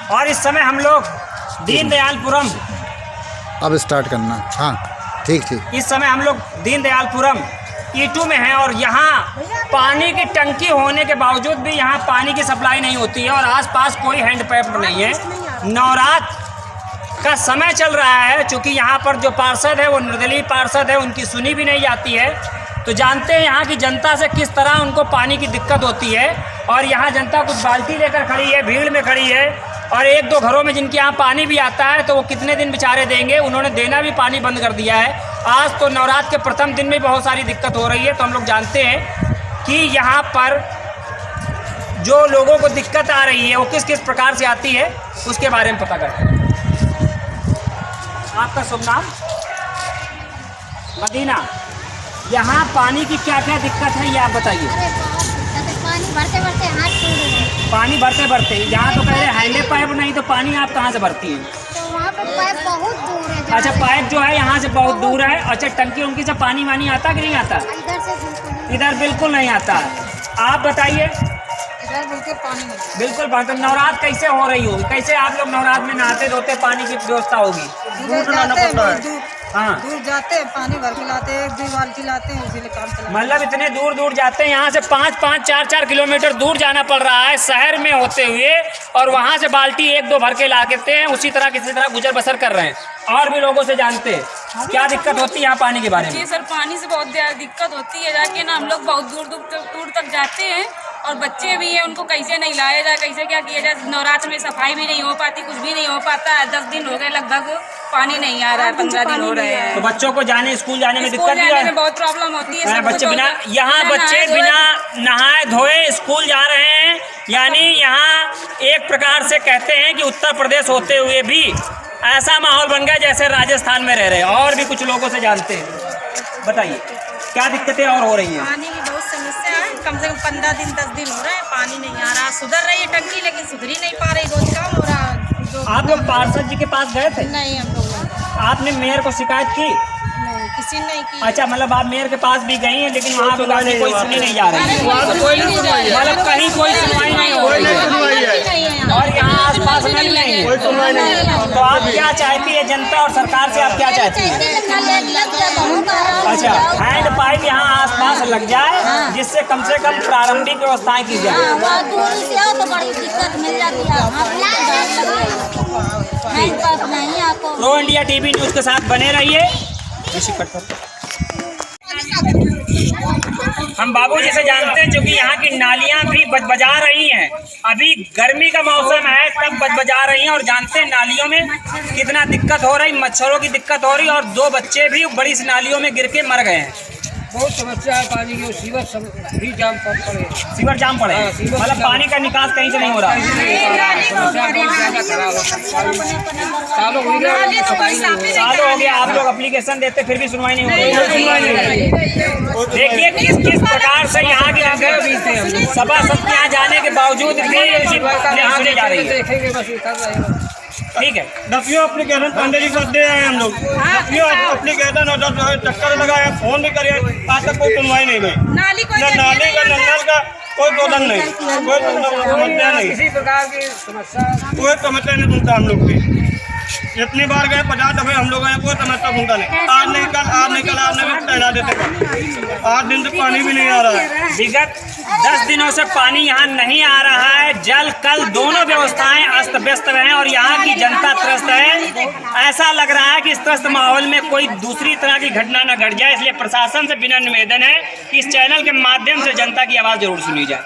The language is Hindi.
और इस समय हम लोग दीनदयालपुरम, अब स्टार्ट करना। हाँ ठीक ठीक। इस समय हम लोग दीनदयालपुरम E2 में हैं और यहाँ पानी की टंकी होने के बावजूद भी यहाँ पानी की सप्लाई नहीं होती है और आसपास कोई हैंडपंप नहीं है। नवरात का समय चल रहा है, चूँकि यहाँ पर जो पार्षद है वो निर्दलीय पार्षद है, उनकी सुनी भी नहीं जाती है। तो जानते हैं यहाँ की जनता से किस तरह उनको पानी की दिक्कत होती है। और यहाँ जनता कुछ बाल्टी लेकर खड़ी है, भीड़ में खड़ी है, और एक दो घरों में जिनके यहाँ पानी भी आता है तो वो कितने दिन बेचारे देंगे, उन्होंने देना भी पानी बंद कर दिया है। आज तो नवरात्र के प्रथम दिन में बहुत सारी दिक्कत हो रही है। तो हम लोग जानते हैं कि यहाँ पर जो लोगों को दिक्कत आ रही है वो किस किस प्रकार से आती है, उसके बारे में पता करते हैं। आपका शुभ नाम? मदीना। यहाँ पानी की क्या क्या दिक्कत है ये आप बताइए। पानी भरते भरते हाथ टूट गए। पानी भरते भरते यहाँ तो कह रहे हैंडे पाइप नहीं, तो पानी आप कहाँ से भरती हैं? तो वहाँ पे पाइप बहुत दूर है। अच्छा, पाइप जो है यहाँ से बहुत दूर है। अच्छा, टंकी उनकी से पानी वानी आता कि नहीं आता? इधर से इधर बिल्कुल नहीं आता। आप बताइए। इधर बिल्कुल पानी नहीं। बिल्कुल पानी। तो नवरात्र कैसे हो रही होगी? कैसे आप लोग नवरात्र में नहाते धोते पानी की व्यवस्था होगी? हाँ, दूर जाते हैं, पानी भर के लाते हैं, 1-2 बाल्टी लाते हैं, उसी काम चलाते हैं। मतलब इतने दूर दूर जाते हैं, यहाँ से 5-5, 4-4 किलोमीटर दूर जाना पड़ रहा है शहर में होते हुए, और वहाँ से बाल्टी 1-2 भर के लाते हैं। उसी तरह किसी तरह गुजर बसर कर रहे हैं। और भी लोगों से जानते हैं क्या दिक्कत होती है यहाँ पानी के बारे में? जी सर, पानी से बहुत दिक्कत होती है। जाके ना हम लोग बहुत दूर तक जाते हैं, और बच्चे भी हैं, उनको कैसे नहीं लाया जाए, कैसे क्या किया जाए। नवरात्र में सफाई भी नहीं हो पाती, कुछ भी नहीं हो पाता है। 10 दिन हो गए लगभग पानी नहीं आ रहा है, 15 दिन हो रहे हैं। तो बच्चों को स्कूल जाने में दिक्कत जाने में बहुत प्रॉब्लम होती है। बच्चे बिना नहाए धोए स्कूल जा रहे हैं। यानी यहाँ एक प्रकार से कहते हैं कि उत्तर प्रदेश होते हुए भी ऐसा माहौल बन गया जैसे राजस्थान में रह रहे हैं। और भी कुछ लोगों से जानते हैं, बताइए क्या दिक्कतें और हो रही हैं? पानी की बहुत समस्या है। कम से कम 15 दिन 10 दिन हो रहे हैं, पानी नहीं आ रहा। सुधर रही है टंकी, लेकिन सुधर ही नहीं पा रही, रोज काम हो रहा है। आप लोग पार्षद जी के पास गए थे? नहीं, हम लोग आपने मेयर को शिकायत की? नहीं, किसी ने नहीं की। अच्छा, मतलब आप मेयर के पास भी गई हैं, लेकिन वहाँ पे कोई सुनी नहीं जा रही है। मतलब कहीं कोई सुनवाई नहीं हो रही है, और यहाँ आसपास नल नहीं है। तो आप क्या चाहती है जनता और सरकार से? आप क्या चाहती है? अच्छा, हैंड पाइप यहाँ आसपास लग जाए, जिससे कम से कम प्रारंभिक व्यवस्थाएं की जाए। तो बड़ी दिक्कत मिल जाती है। प्रो इंडिया टीवी न्यूज़ के साथ बने रहिए। हम बाबूजी से जानते हैं, क्योंकि यहाँ की नालियाँ भी बजा रही हैं। अभी गर्मी का मौसम है, तब बजा रही हैं, और जानते हैं नालियों में कितना दिक्कत हो रही, मच्छरों की दिक्कत हो रही, और 2 बच्चे भी बड़ी सी नालियों में गिर के मर गए हैं। बहुत समस्या है पानी की। सीवर भी जाम पड़े। सीवर जाम पड़े, मतलब पानी का निकास कहीं से नहीं हो रहा। सालों हो गया आप लोग एप्लीकेशन देते, फिर भी सुनवाई नहीं हो रही। देखिए किस प्रकार से यहाँ की सभासद यहाँ जाने के बावजूद भी सुनी जा रही है। ठीक है, दफियों एप्लीकेशन पंडित जी को दे आए हम लोग। दफियों एप्लीकेशन और चक्कर लगाया, फोन भी करे, आज तक कोई सुनवाई नहीं हुई। नाली का नल का कोई दोलन नहीं, कोई समस्या नहीं, किसी प्रकार की समस्या कोई समस्या नहीं सुनता हम लोग की। इतनी बार गए, 50 दफे हम लोग गए, कोई समस्या सुनता नहीं। आज नहीं कल आपने भी टहला देते। 8 दिन से पानी भी नहीं आ रहा है। विगत 10 दिनों से पानी यहाँ नहीं आ रहा है। जल कल दोनों व्यवस्थाएं अस्त व्यस्त हैं, और यहाँ की जनता त्रस्त है। ऐसा लग रहा है कि इस त्रस्त माहौल में कोई दूसरी तरह की घटना न घट जाए। इसलिए प्रशासन से बिना निवेदन है कि इस चैनल के माध्यम से जनता की आवाज़ जरूर सुनी जाए।